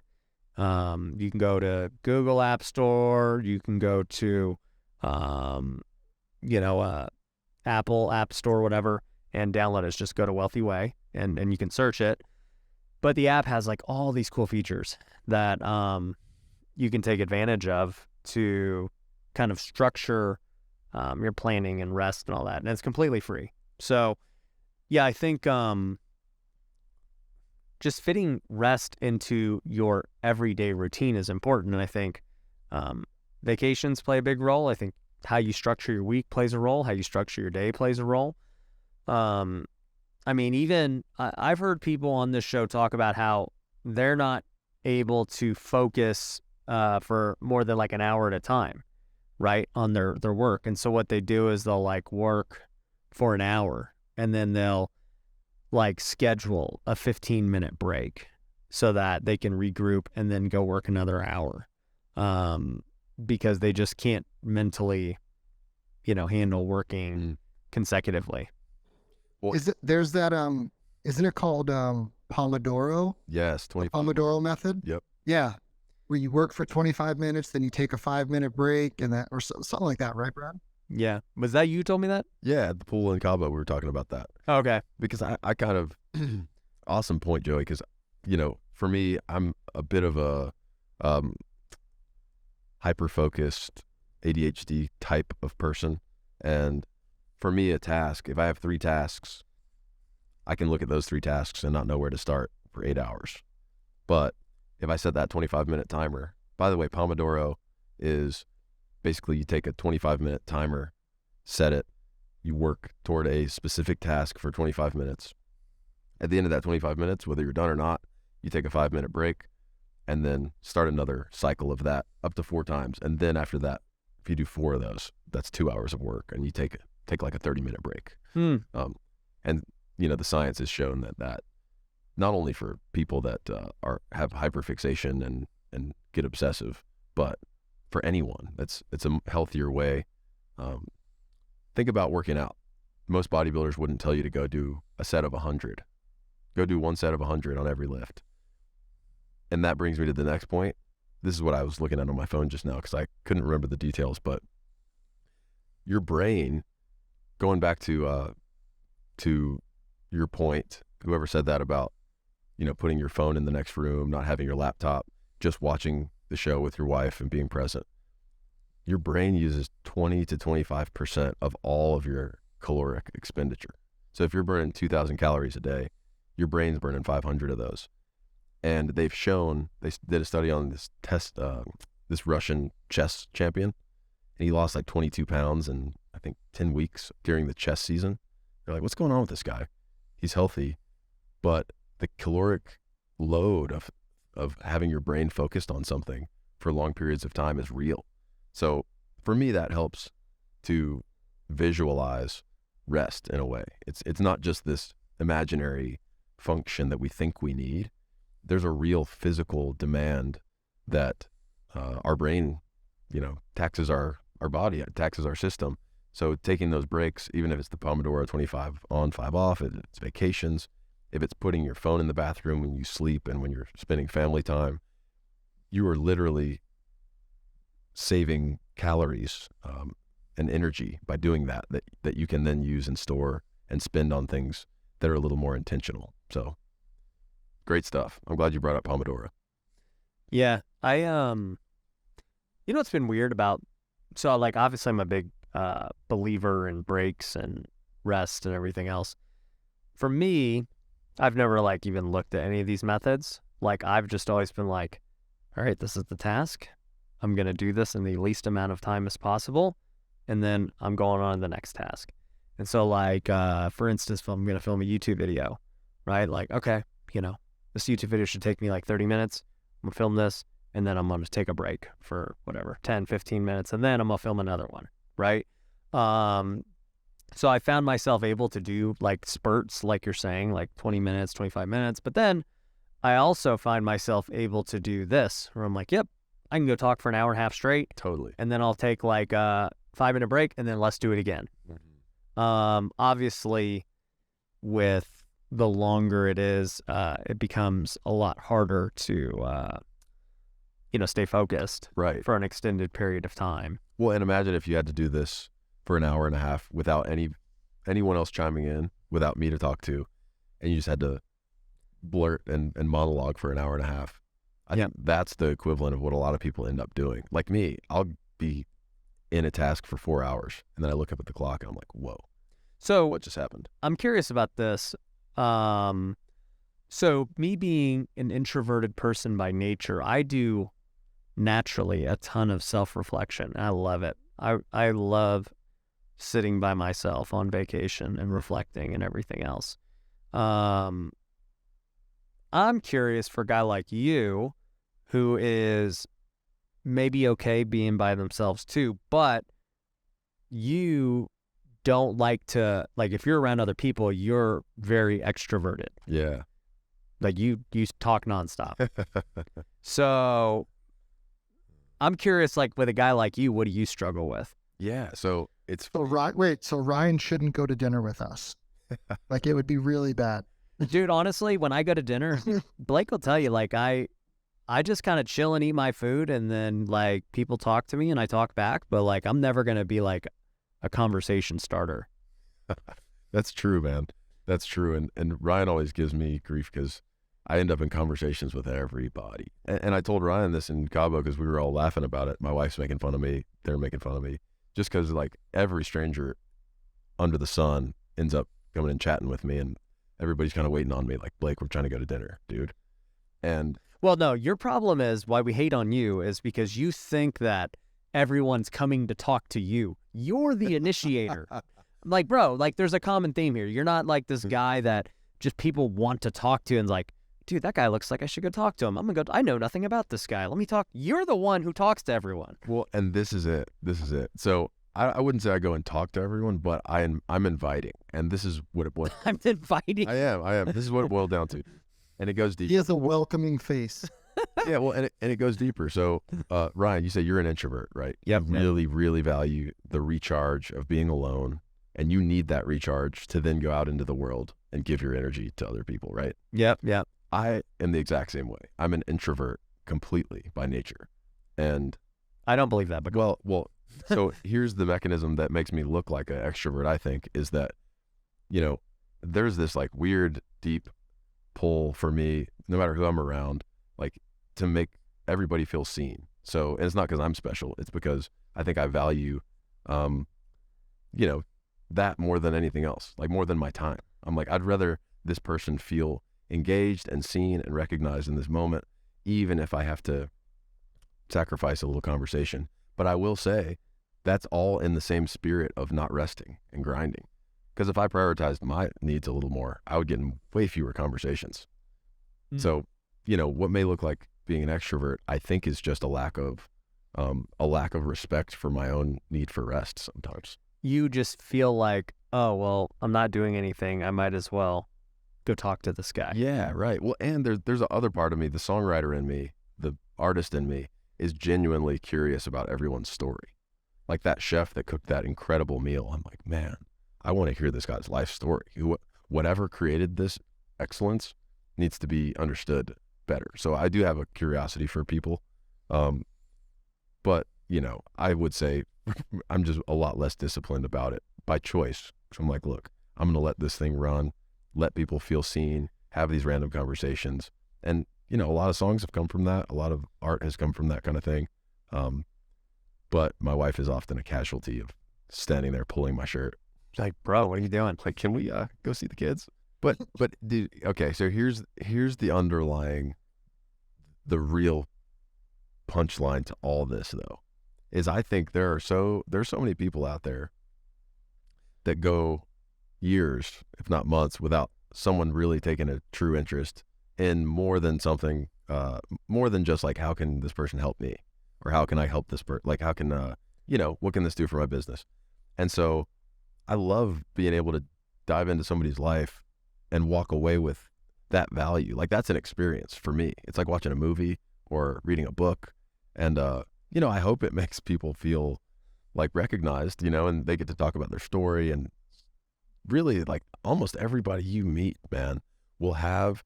You can go to Google App Store. You can go to, Apple App Store, whatever, and download it. Just go to Wealthy Way, and you can search it. But the app has like all these cool features that you can take advantage of to kind of structure your planning and rest and all that. And it's completely free. So, yeah, I think just fitting rest into your everyday routine is important. And I think vacations play a big role. I think how you structure your week plays a role. How you structure your day plays a role. I mean, even I've heard people on this show talk about how they're not able to focus for more than like an hour at a time, right, on their work. And so what they do is they'll like work for an hour, and then they'll like schedule a 15-minute break so that they can regroup and then go work another hour, because they just can't mentally, handle working consecutively. Well, There's that isn't it called Pomodoro? Yes, 25. Pomodoro method? Yep. Yeah. Where you work for 25 minutes, then you take a 5-minute break, and that, or something like that, right, Brad? Yeah. Was that you told me that? Yeah, at the pool in Cabo, we were talking about that. Okay. Because I kind of, awesome point, Joey, because, for me, I'm a bit of a hyper-focused ADHD type of person. And for me, a task, if I have 3 tasks, I can look at those 3 tasks and not know where to start for 8 hours. But if I set that 25-minute timer, by the way, Pomodoro is basically you take a 25-minute timer, set it, you work toward a specific task for 25 minutes. At the end of that 25 minutes, whether you're done or not, you take a 5-minute break and then start another cycle of that up to 4 times. And then after that, if you do 4 of those, that's 2 hours of work, and you take like a 30-minute break. And the science has shown that not only for people that have hyperfixation and get obsessive, but for anyone, it's a healthier way. Think about working out. Most bodybuilders wouldn't tell you to go do a set of 100. Go do 1 set of 100 on every lift. And that brings me to the next point. This is what I was looking at on my phone just now because I couldn't remember the details, but your brain, going back to your point, whoever said that about, putting your phone in the next room, not having your laptop, just watching the show with your wife and being present. Your brain uses 20 to 25% of all of your caloric expenditure. So if you're burning 2,000 calories a day, your brain's burning 500 of those. And they've shown, they did a study on this Russian chess champion, and he lost like 22 pounds in, I think, 10 weeks during the chess season. They're like, what's going on with this guy? He's healthy, but the caloric load of having your brain focused on something for long periods of time is real. So for me, that helps to visualize rest in a way. It's not just this imaginary function that we think we need. there's a real physical demand that our brain, taxes our body, it taxes our system. So taking those breaks, even if it's the Pomodoro 25 on, 5 off, if it's vacations, if it's putting your phone in the bathroom when you sleep and when you're spending family time, you are literally saving calories and energy by doing that you can then use and store and spend on things that are a little more intentional. So great stuff. I'm glad you brought up Pomodoro. Yeah. What's been weird about, so like, obviously I'm a big believer in breaks and rest and everything else. For me, I've never like even looked at any of these methods. Like, I've just always been like, all right, this is the task. I'm going to do this in the least amount of time as possible. And then I'm going on to the next task. And so like, for instance, if I'm going to film a YouTube video, right? Like, okay, this YouTube video should take me like 30 minutes. I'm going to film this, and then I'm going to take a break for whatever, 10, 15 minutes, and then I'm going to film another one, right? So I found myself able to do like spurts, like you're saying, like 20 minutes, 25 minutes. But then I also find myself able to do this, where I'm like, yep, I can go talk for an hour and a half straight. Totally. And then I'll take like a 5-minute break, and then let's do it again. Obviously, with the longer it is, it becomes a lot harder to, stay focused Right. for an extended period of time. Well, and imagine if you had to do this for an hour and a half without anyone else chiming in, without me to talk to, and you just had to blurt and monologue for an hour and a half. I think that's the equivalent of what a lot of people end up doing. Like me, I'll be in a task for 4 hours, and then I look up at the clock and I'm like, whoa, So what just happened? I'm curious about this. So me being an introverted person by nature, I do naturally a ton of self-reflection. I love it. I love sitting by myself on vacation and reflecting and everything else. I'm curious for a guy like you who is maybe okay being by themselves too, but you don't like to, like, if you're around other people, you're very extroverted. Yeah. Like you talk nonstop. So I'm curious, like, with a guy like you, what do you struggle with? Yeah. So it's So Ryan shouldn't go to dinner with us. Like, it would be really bad. Dude, honestly, when I go to dinner, Blake will tell you, like, I just kind of chill and eat my food, and then like people talk to me and I talk back, but like I'm never going to be like a conversation starter. That's true, man. That's true. And Ryan always gives me grief because I end up in conversations with everybody. And I told Ryan this in Cabo because we were all laughing about it. My wife's making fun of me. They're making fun of me. Just because like every stranger under the sun ends up coming and chatting with me, and everybody's kind of waiting on me like, Blake, we're trying to go to dinner, dude. And well, no, your problem is why we hate on you is because you think that everyone's coming to talk to you. You're the initiator. Like, bro, like there's a common theme here. You're not like this guy that just people want to talk to and like, dude, that guy looks like I should go talk to him. I'm going to go, I know nothing about this guy. Let me talk. You're the one who talks to everyone. well, and this is it. So I wouldn't say I go and talk to everyone, but I'm inviting. And this is what it boils. I'm inviting. I am. This is what it boiled down to. And it goes deep. He has a welcoming face. Yeah, well, and it goes deeper. So, Ryan, you say you're an introvert, right? Yep. You really, really value the recharge of being alone, and you need that recharge to then go out into the world and give your energy to other people, right? Yep. I am the exact same way. I'm an introvert completely by nature. And I don't believe that, but well, so here's the mechanism that makes me look like an extrovert, I think, is that, there's this like weird, deep pull for me, no matter who I'm around, like to make everybody feel seen. So, and it's not because I'm special. It's because I think I value, that more than anything else, like more than my time. I'm like, I'd rather this person feel engaged and seen and recognized in this moment, even if I have to sacrifice a little conversation. But I will say that's all in the same spirit of not resting and grinding. Because if I prioritized my needs a little more, I would get in way fewer conversations. So, what may look like being an extrovert, I think is just a lack of respect for my own need for rest sometimes. you just feel like, oh, well, I'm not doing anything. I might as well go talk to this guy. Yeah, right. Well, and there's a other part of me, the songwriter in me, the artist in me, is genuinely curious about everyone's story. Like that chef that cooked that incredible meal. I'm like, man, I want to hear this guy's life story. Whatever created this excellence needs to be understood better. So I do have a curiosity for people. But, you know, I would say I'm just a lot less disciplined about it by choice. So I'm like, look, I'm going to let this thing run, let people feel seen, have these random conversations. And, you know, a lot of songs have come from that. A lot of art has come from that kind of thing. But my wife is often a casualty of standing there pulling my shirt. Like, bro, what are you doing? Like, can we go see the kids? But dude, okay, so here's the underlying, the real punchline to all this though, is I think there's so many people out there that go years, if not months, without someone really taking a true interest in more than something, more than just like, how can this person help me? Or how can I help this person? Like, how can, you know, what can this do for my business? And so I love being able to dive into somebody's life and walk away with that value. Like, that's an experience for me. It's like watching a movie or reading a book. And, you know, I hope it makes people feel like recognized, you know, and they get to talk about their story. And really, like, almost everybody you meet, man, will have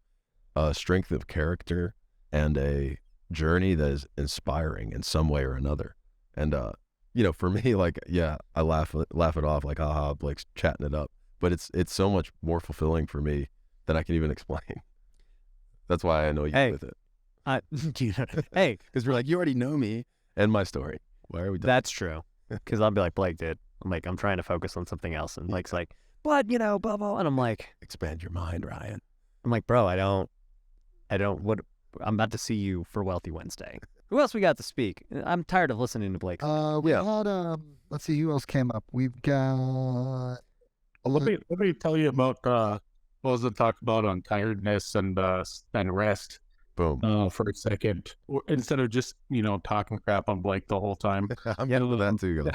a strength of character and a journey that is inspiring in some way or another. And, you know, for me, like, yeah, I laugh it off, like, haha, Blake's chatting it up. But it's so much more fulfilling for me than I can even explain. That's why I know you with it. Hey, because we're like, you already know me and my story. Why are we done? That's true. Because I'll be like, Blake, dude, I'm trying to focus on something else. And Blake's like, but, you know, blah, blah. And I'm like, expand your mind, Ryan. I'm like, bro, I don't, I'm about to see you for Wealthy Wednesday. Who else we got to speak? I'm tired of listening to Blake. We had, let's see who else came up. We've got... Let me tell you about what was it talk about on tiredness and rest. Boom. For a second, instead of just, you know, talking crap on Blake the whole time. I'm into that too.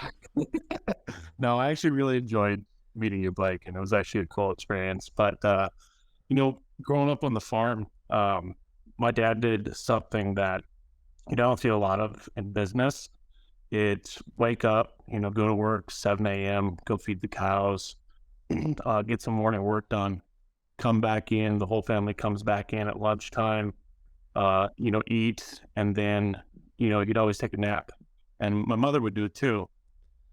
No, I actually really enjoyed meeting you, Blake, and it was actually a cool experience. But you know, growing up on the farm, my dad did something that you don't see a lot of in business. It's wake up, you know, go to work 7 a.m., go feed the cows, get some morning work done, come back in, the whole family comes back in at lunchtime, you know, eat, and then, you know, you'd always take a nap. And my mother would do it too.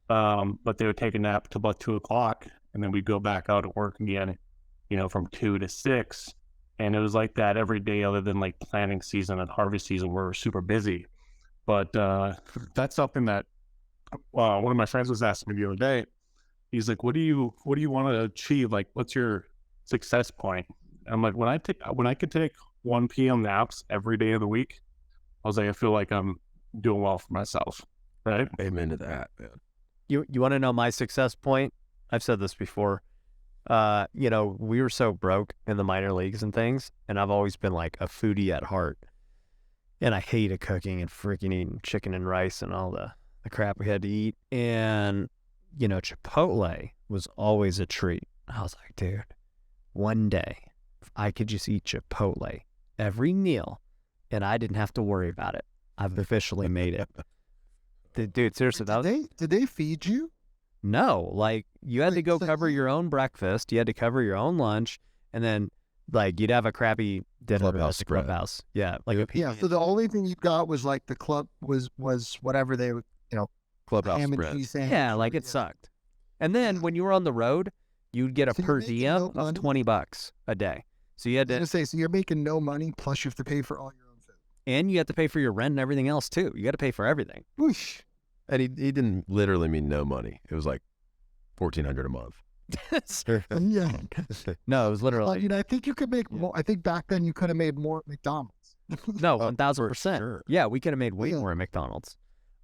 But they would take a nap till about 2 o'clock, and then we'd go back out at work again, you know, from 2 to 6. And it was like that every day other than like planting season and harvest season where we're super busy. But that's something that one of my friends was asking me the other day. He's like, what do you want to achieve? Like, what's your success point? And I'm like, when I could take 1 p.m. naps every day of the week, I was like, I feel like I'm doing well for myself. Right? Amen to that, man. You want to know my success point? I've said this before. You know, we were so broke in the minor leagues and things, and I've always been like a foodie at heart. And I hated cooking and freaking eating chicken and rice and all the crap we had to eat. And, you know, Chipotle was always a treat. I was like, dude, one day, if I could just eat Chipotle every meal and I didn't have to worry about it, I've officially made it. Dude, seriously, Did they feed you? No, like you had to go cover your own breakfast, you had to cover your own lunch, and then like you'd have a crappy dinner at the clubhouse. Yeah, like yeah. So the only thing you got was like the club was whatever they would, you know, clubhouse ham and spread. cheese sandwich. yeah, like it sucked. And then when you were on the road, you'd get a So you're per making diem no of money? $20 a day. So you had I was to, gonna say, so you're making no money, plus you have to pay for all your own food. and you had to pay for your rent and everything else too. You got to pay for everything. Whoosh. And he didn't literally mean no money. It was like $1,400 a month. Yeah. No, it was literally You know, I think you could make more. I think back then you could have made more at McDonald's. no, for 1,000%. sure. Yeah, we could have made way Yeah. more at McDonald's.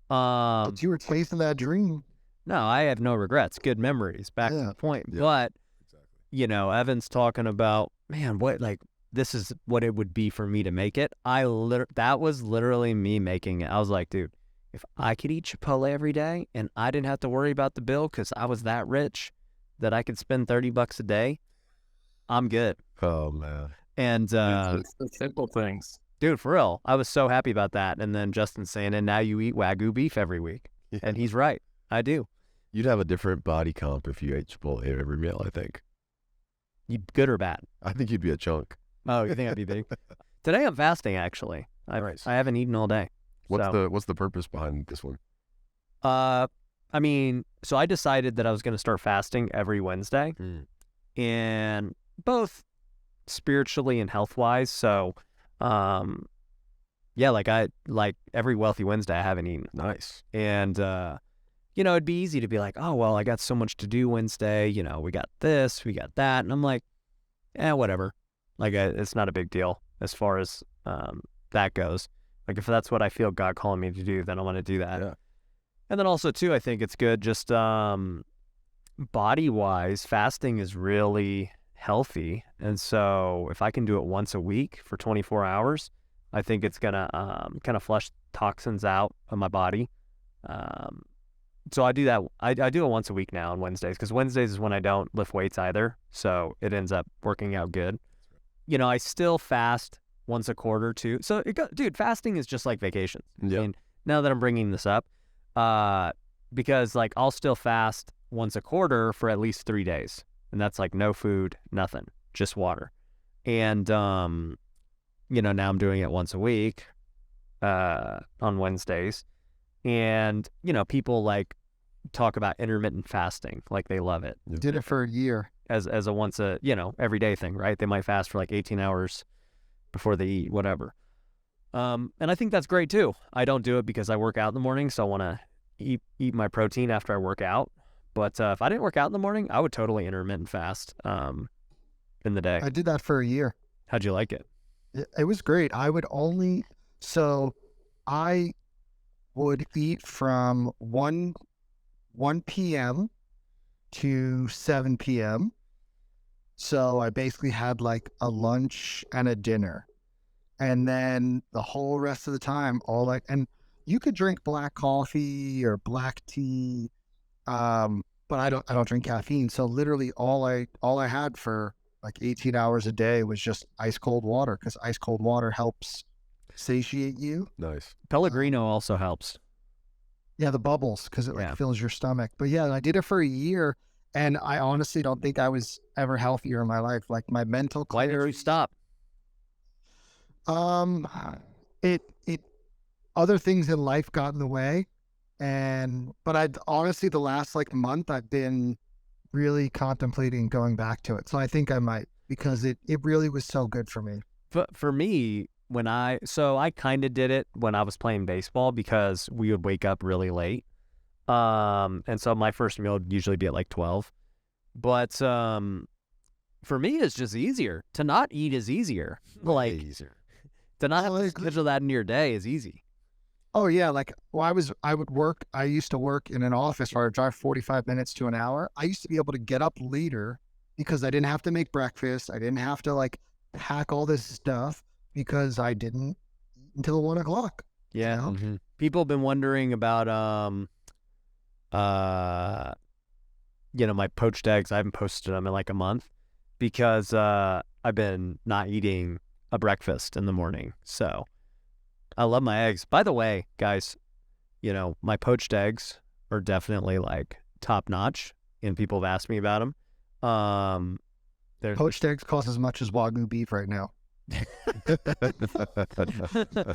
But you were chasing that dream. No, I have no regrets. Good memories. Back to Yeah. the point. Yeah. But Exactly. you know, Evan's talking about, man, what, like, this is what it would be for me to make it. That was literally me making it. I was like, dude, if I could eat Chipotle every day and I didn't have to worry about the bill because I was that rich that I could spend $30 a day, I'm good. Oh man. And It's the simple things. dude, for real, I was so happy about that. And then Justin's saying, and now you eat Wagyu beef every week. Yeah. And he's right. I do. You'd have a different body comp if you ate Chipotle every meal, I think. You good or bad? I think you'd be a chunk. Oh, you think I'd be big? Today I'm fasting, actually. Nice. I haven't eaten all day. What's the purpose behind this one? I mean, so I decided that I was going to start fasting every Wednesday, and both spiritually and health wise. So, yeah, like every Wealthy Wednesday I haven't eaten. Nice. And, it'd be easy to be like, oh, well, I got so much to do Wednesday. We got this, we got that. And I'm like, whatever. Like, it's not a big deal as far as that goes. Like, if that's what I feel God calling me to do, then I want to do that. Yeah. And then also, too, I think it's good just body-wise, fasting is really healthy. And so if I can do it once a week for 24 hours, I think it's going to kind of flush toxins out of my body. So I do that. I do it once a week now on Wednesdays, because Wednesdays is when I don't lift weights either. So it ends up working out good. I still fast once a quarter too. So, dude, fasting is just like vacations. Yep. I mean, now that I'm bringing this up, because like I'll still fast once a quarter for at least 3 days. And that's like no food, nothing, just water. And, now I'm doing it once a week, on Wednesdays. And, people like talk about intermittent fasting, like they love it Did it for a year. as a once a, everyday thing, right? They might fast for like 18 hours before they eat, whatever. And I think that's great too. I don't do it because I work out in the morning, so I want to eat my protein after I work out. But if I didn't work out in the morning, I would totally intermittent fast in the day. I did that for a year. How'd you like it? It was great. I would eat from 1 p.m. to 7 p.m. So I basically had like a lunch and a dinner. And then the whole rest of the time, and you could drink black coffee or black tea, but I don't drink caffeine. So literally all I had for like 18 hours a day was just ice cold water, because ice cold water helps satiate you. Nice. Pellegrino also helps. Yeah, the bubbles, because it Yeah. fills your stomach. But yeah, I did it for a year, and I honestly don't think I was ever healthier in my life. Like my mental Why did you clarity. stop? It other things in life got in the way, but I honestly the last like month I've been really contemplating going back to it. So I think I might, because it really was so good for me. For me, I kind of did it when I was playing baseball, because we would wake up really late. And so my first meal would usually be at like 12. But for me, it's just easier. To not eat is easier. Like, easier. to not have I to agree. schedule that in your day is easy. Oh yeah, like I used to work in an office where I'd drive 45 minutes to an hour. I used to be able to get up later because I didn't have to make breakfast. I didn't have to like pack all this stuff, because I didn't eat until 1 o'clock. Yeah. Mm-hmm. People have been wondering about my poached eggs. I haven't posted them in like a month, because I've been not eating a breakfast in the morning. So I love my eggs. By the way, guys, my poached eggs are definitely like top notch, and people have asked me about them. Poached eggs cost as much as Wagyu beef right now.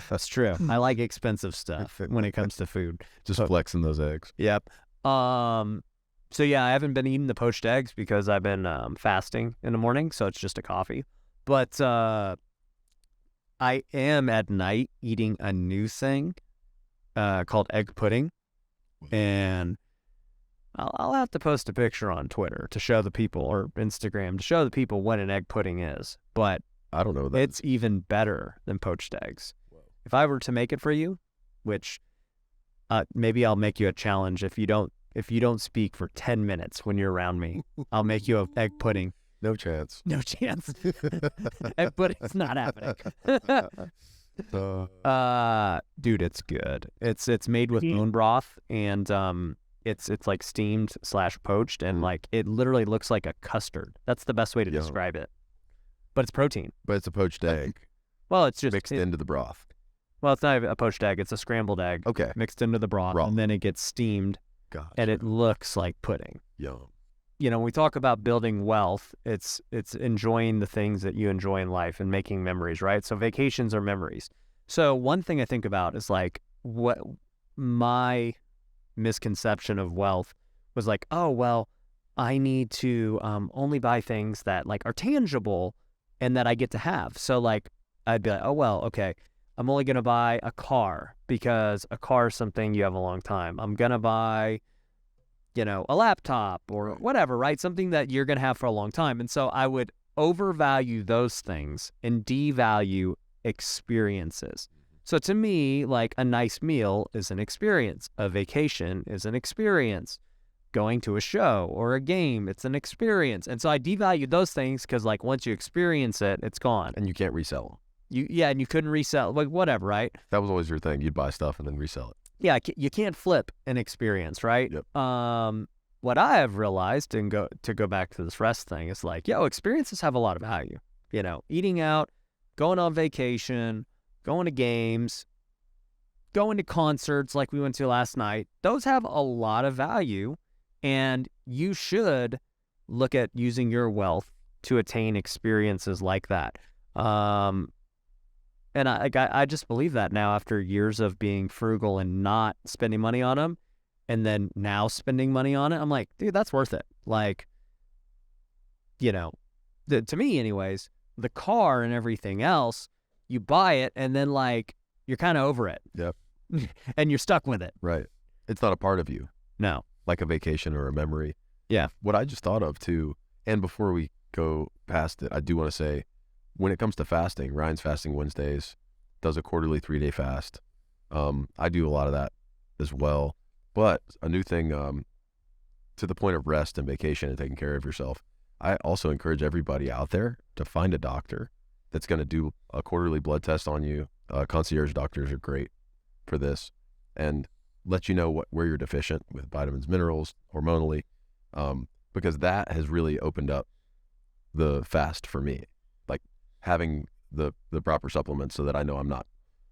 That's true. I like expensive stuff when it comes to food. Just flexing those eggs. Yep. So yeah, I haven't been eating the poached eggs because I've been fasting in the morning, so it's just a coffee. But I am at night eating a new thing called egg pudding, and I'll have to post a picture on Twitter to show the people, or Instagram to show the people what an egg pudding is. But I don't know that. it's even better than poached eggs. If I were to make it for you, which maybe I'll make you a challenge. If you don't speak for 10 minutes when you're around me, I'll make you an egg pudding. No chance. No chance. Egg pudding's not happening. Dude, it's good. It's made with bone broth, and it's like steamed / poached, and like it literally looks like a custard. That's the best way to Yum. describe it. but it's protein. But it's a poached egg Well, it's just mixed into the broth. Well, it's not even a poached egg. It's a scrambled egg Okay. mixed into the broth, Raw. and then it gets steamed, Gotcha. and it looks like pudding. Yum. You know, when we talk about building wealth, it's enjoying the things that you enjoy in life and making memories, right? So vacations are memories. So one thing I think about is like what my misconception of wealth was like, oh, well, I need to only buy things that like are tangible and that I get to have. So like I'd be like, oh, well, okay, I'm only going to buy a car because a car is something you have a long time. I'm going to buy, you know, a laptop or whatever, right? Something that you're going to have for a long time. And so I would overvalue those things and devalue experiences. So to me, like a nice meal is an experience. A vacation is an experience. Going to a show or a game, it's an experience. And so I devalued those things because like once you experience it, it's gone. And you can't resell them. And you couldn't resell, like whatever, right? That was always your thing. You'd buy stuff and then resell it. Yeah, you can't flip an experience, right? Yep. What I have realized, and to go back to this rest thing, is like, experiences have a lot of value. You know, eating out, going on vacation, going to games, going to concerts like we went to last night. Those have a lot of value, and you should look at using your wealth to attain experiences like that. And I just believe that now after years of being frugal and not spending money on them, and then now spending money on it, I'm like, dude, that's worth it. Like, you know, to me anyways, the car and everything else, you buy it and then like you're kind of over it. Yep. And you're stuck with it. Right. It's not a part of you. No. Like a vacation or a memory. Yeah. What I just thought of too, and before we go past it, I do want to say, when it comes to fasting, Ryan's fasting Wednesdays, does a quarterly 3-day fast. I do a lot of that as well. But a new thing, to the point of rest and vacation and taking care of yourself, I also encourage everybody out there to find a doctor that's going to do a quarterly blood test on you. Concierge doctors are great for this, and let you know where you're deficient with vitamins, minerals, hormonally, because that has really opened up the fast for me. Like having the proper supplements so that I know I'm not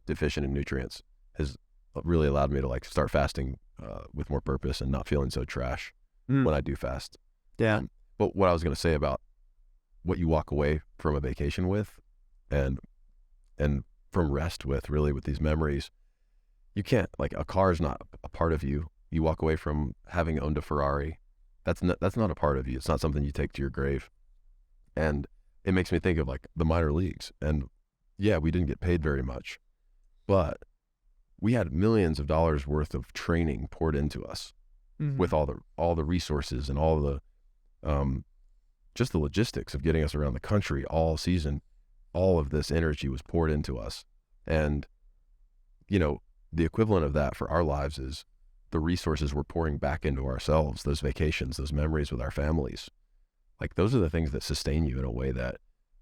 deficient in nutrients has really allowed me to like start fasting with more purpose and not feeling so trash when I do fast. Yeah. But what I was going to say about what you walk away from a vacation with and from rest with, really, with these memories, you can't, like, a car is not a part of you. You walk away from having owned a Ferrari. That's not a part of you. It's not something you take to your grave. And it makes me think of like the minor leagues. And yeah, we didn't get paid very much, but we had millions of dollars worth of training poured into us with all the resources and all the just the logistics of getting us around the country all season. All of this energy was poured into us. And, you know, the equivalent of that for our lives is the resources we're pouring back into ourselves, those vacations, those memories with our families. Like, those are the things that sustain you in a way that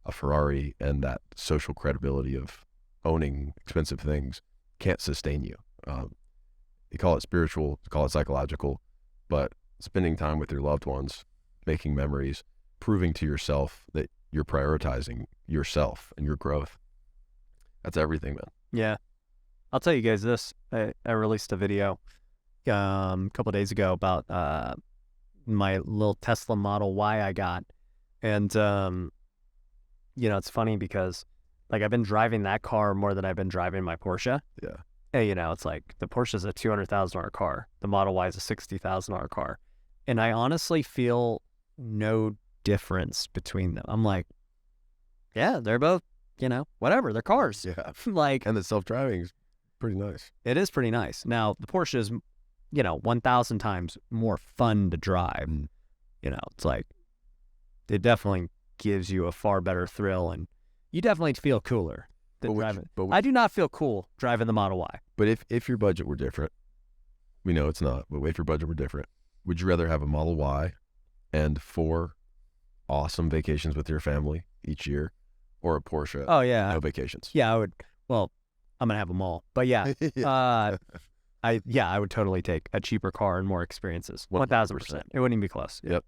a Ferrari and that social credibility of owning expensive things can't sustain you. You call it spiritual, you call it psychological, but spending time with your loved ones, making memories, proving to yourself that you're prioritizing yourself and your growth. That's everything, man. Yeah. I'll tell you guys this. I released a video a couple of days ago about my little Tesla Model Y I got. And, you know, it's funny because, like, I've been driving that car more than I've been driving my Porsche. Yeah. And, you know, it's like the Porsche's a $200,000 car. The Model Y is a $60,000 car. And I honestly feel no difference between them. I'm like, yeah, they're both, you know, whatever. They're cars. Yeah. Like, And the self-driving is pretty nice. it is pretty nice. Now, the Porsche is, you know, 1,000 times more fun to drive. You know, it's like, it definitely gives you a far better thrill, and you definitely feel cooler than driving. I do not feel cool driving the Model Y. But if your budget were different, we know it's not, but if your budget were different, would you rather have a Model Y and 4 awesome vacations with your family each year, or a Porsche? Oh, yeah. No vacations. Yeah, I would. Well, I'm going to have them all. But yeah, I would totally take a cheaper car and more experiences. 1,000%. It wouldn't even be close. Yep.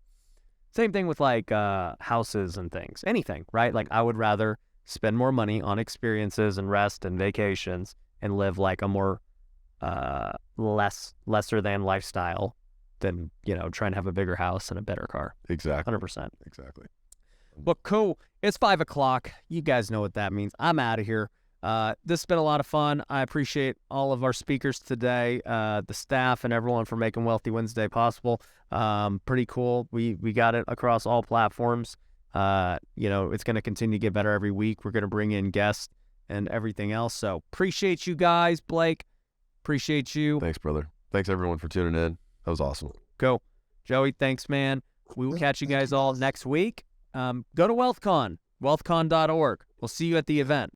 Same thing with like houses and things, anything, right? Like I would rather spend more money on experiences and rest and vacations and live like a more lesser than lifestyle than, you know, trying to have a bigger house and a better car. Exactly. 100%. Exactly. But cool. It's 5:00. You guys know what that means. I'm out of here. This has been a lot of fun. I appreciate all of our speakers today, the staff and everyone for making Wealthy Wednesday possible. Pretty cool. We got it across all platforms. You know, it's going to continue to get better every week. We're going to bring in guests and everything else. So appreciate you guys, Blake. Appreciate you. Thanks, brother. Thanks everyone for tuning in. That was awesome. Go. Joey, thanks, man. We will catch you guys all next week. Go to WealthCon, wealthcon.org. We'll see you at the event.